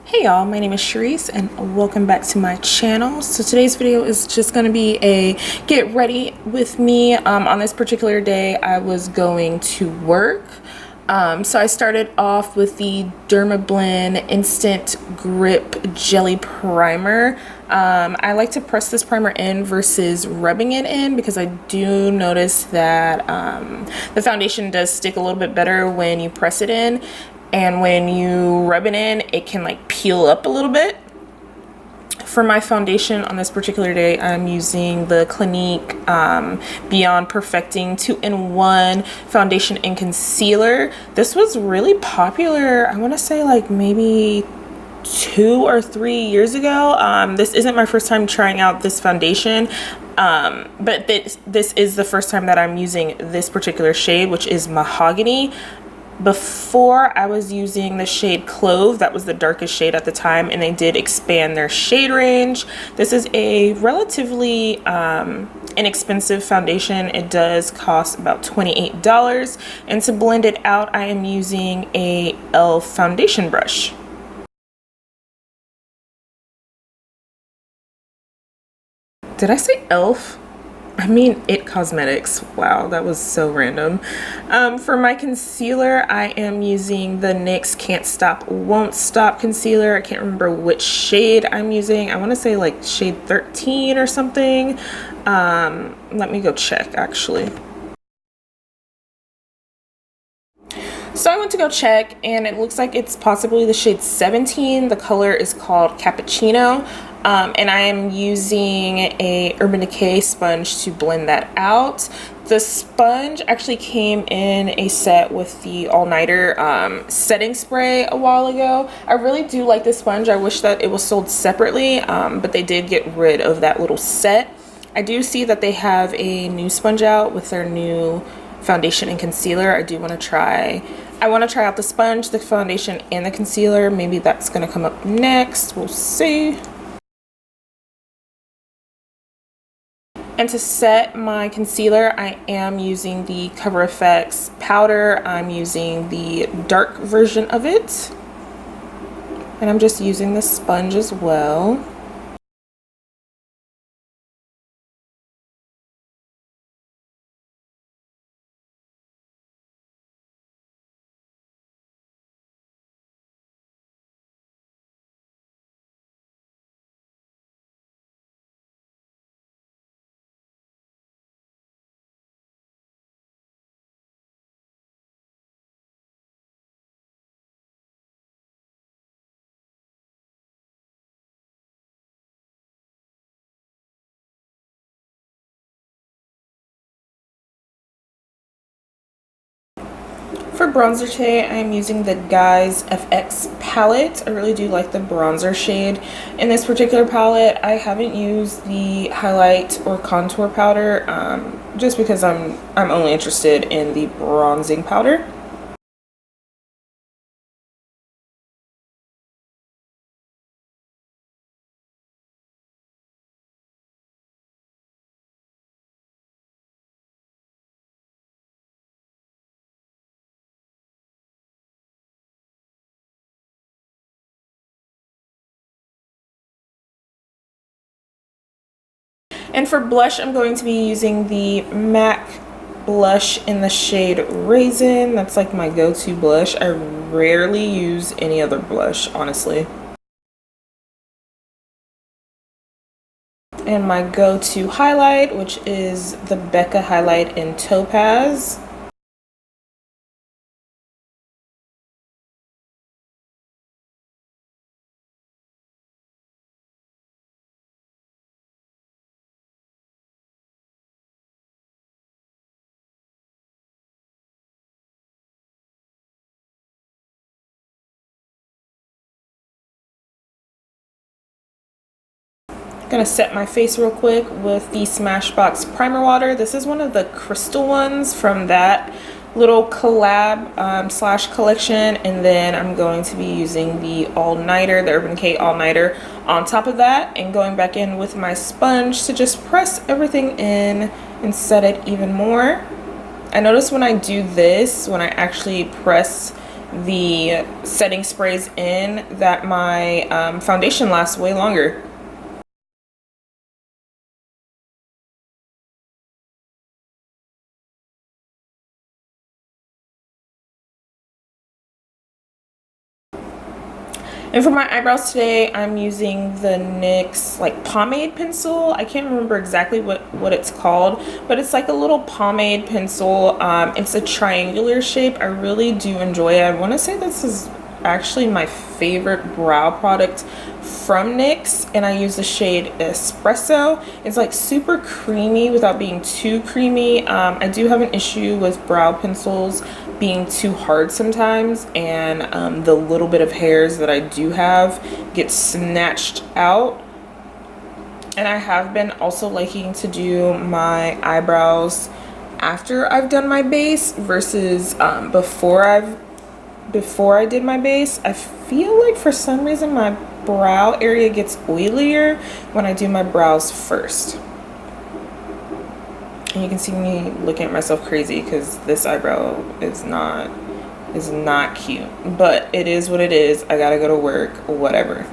Hey y'all, my name is Sharice and welcome back to my channel. So today's video is just going to be a get ready with me. On this particular day I was going to work. So I started off with the Dermablend Instant Grip Jelly Primer. I like to press this primer in versus rubbing it in because I do notice that the foundation does stick a little bit better when you press it in. And when you rub it in, it can like peel up a little bit. For my foundation on this particular day, I'm using the Clinique Beyond Perfecting 2-in-1 foundation and concealer. This was really popular, I want to say like maybe 2 or 3 years ago. This isn't my first time trying out this foundation, but this is the first time that I'm using this particular shade, which is Mahogany. Before I was using the shade Clove, that was the darkest shade at the time, and they did expand their shade range. This is a relatively inexpensive foundation. It does cost about $28, and to blend it out I am using a e.l.f. foundation brush. Did I say e.l.f.? I mean It Cosmetics. Wow, that was so random. For my concealer, I am using the NYX Can't Stop Won't Stop concealer. I can't remember which shade I'm using. I want to say like shade 13 or something. Let me go check actually. So I went to go check and it looks like it's possibly the shade 17. The color is called Cappuccino. And I am using a Urban Decay sponge to blend that out. The sponge actually came in a set with the all-nighter setting spray a while ago. I really do like this sponge. I wish that it was sold separately, but they did get rid of that little set. I do see that they have a new sponge out with their new foundation and concealer. I want to try out the sponge, the foundation, and the concealer. Maybe that's going to come up next. We'll see. And to set my concealer, I am using the Cover FX powder. I'm using the dark version of it. And I'm just using the sponge as well. For bronzer today, I am using the Guys FX palette. I really do like the bronzer shade in this particular palette. I haven't used the highlight or contour powder just because I'm only interested in the bronzing powder. And for blush, I'm going to be using the MAC blush in the shade Raisin. That's like my go-to blush. I rarely use any other blush, honestly. And my go-to highlight, which is the Becca highlight in Topaz. Gonna set my face real quick with the Smashbox primer water. This is one of the crystal ones from that little collab slash collection, and then I'm going to be using the all-nighter, the Urban Decay all-nighter on top of that, and going back in with my sponge to just press everything in and set it even more. I notice when I do this, when I actually press the setting sprays in, that my foundation lasts way longer. And for my eyebrows today, I'm using the NYX like pomade pencil. I can't remember exactly what it's called, but it's like a little pomade pencil. It's a triangular shape. I really do enjoy it. I want to say this is actually my favorite brow product from NYX, and I use the shade Espresso. It's like super creamy without being too creamy. I do have an issue with brow pencils being too hard sometimes, and the little bit of hairs that I do have get snatched out. And I have been also liking to do my eyebrows after I've done my base versus before I did my base. I feel like for some reason my brow area gets oilier when I do my brows first. And you can see me looking at myself crazy because this eyebrow is not cute, but it is what it is. I gotta go to work, whatever.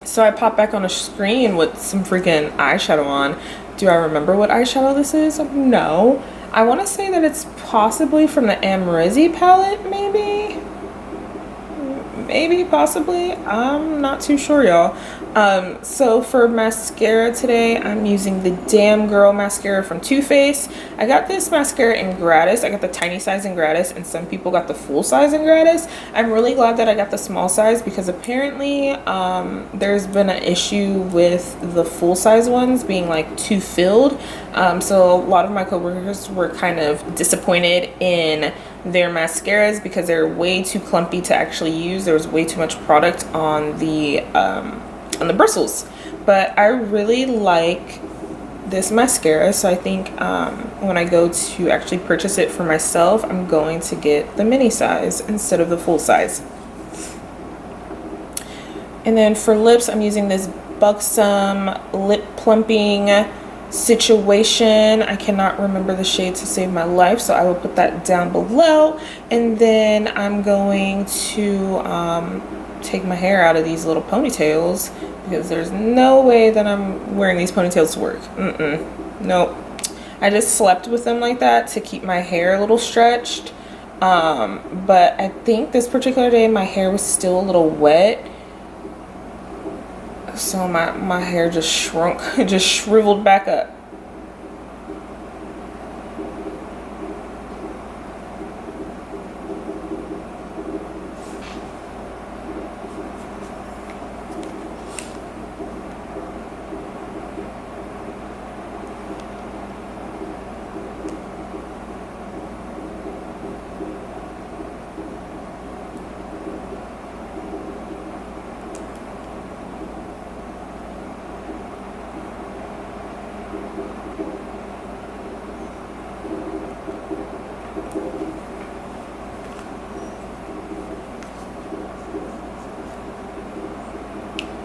So I popped back on a screen with some freaking eyeshadow on. Do I remember what eyeshadow this is? No. I want to say that it's possibly from the Amrezy palette, maybe, possibly. I'm not too sure, y'all. So for mascara today, I'm using the Damn Girl mascara from Too Faced. I got this mascara in gratis. I got the tiny size in gratis, and some people got the full size in gratis. I'm really glad that I got the small size because apparently there's been an issue with the full size ones being like too filled. So a lot of my coworkers were kind of disappointed in their mascaras because they're way too clumpy to actually use. There was way too much product on the bristles. But I really like this mascara, so I think when I go to actually purchase it for myself, I'm going to get the mini size instead of the full size. And then for lips, I'm using this Buxom lip plumping situation. I cannot remember the shade to save my life, so I will put that down below. And then I'm going to take my hair out of these little ponytails because there's no way that I'm wearing these ponytails to work. Nope. I just slept with them like that to keep my hair a little stretched. But I think this particular day my hair was still a little wet, so my hair just shrunk. It just shriveled back up.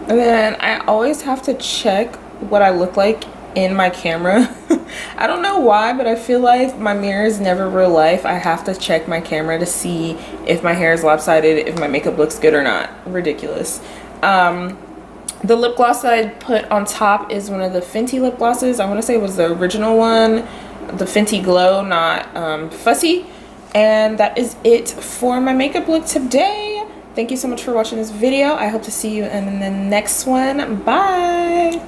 And then I always have to check what I look like in my camera. I don't know why, but I feel like my mirror is never real life. I have to check my camera to see if my hair is lopsided, if my makeup looks good or not. Ridiculous. The lip gloss that I put on top is one of the Fenty lip glosses. I want to say it was the original one, the Fenty Glow, not Fussy. And that is it for my makeup look today. Thank you so much for watching this video. I hope to see you in the next one. Bye.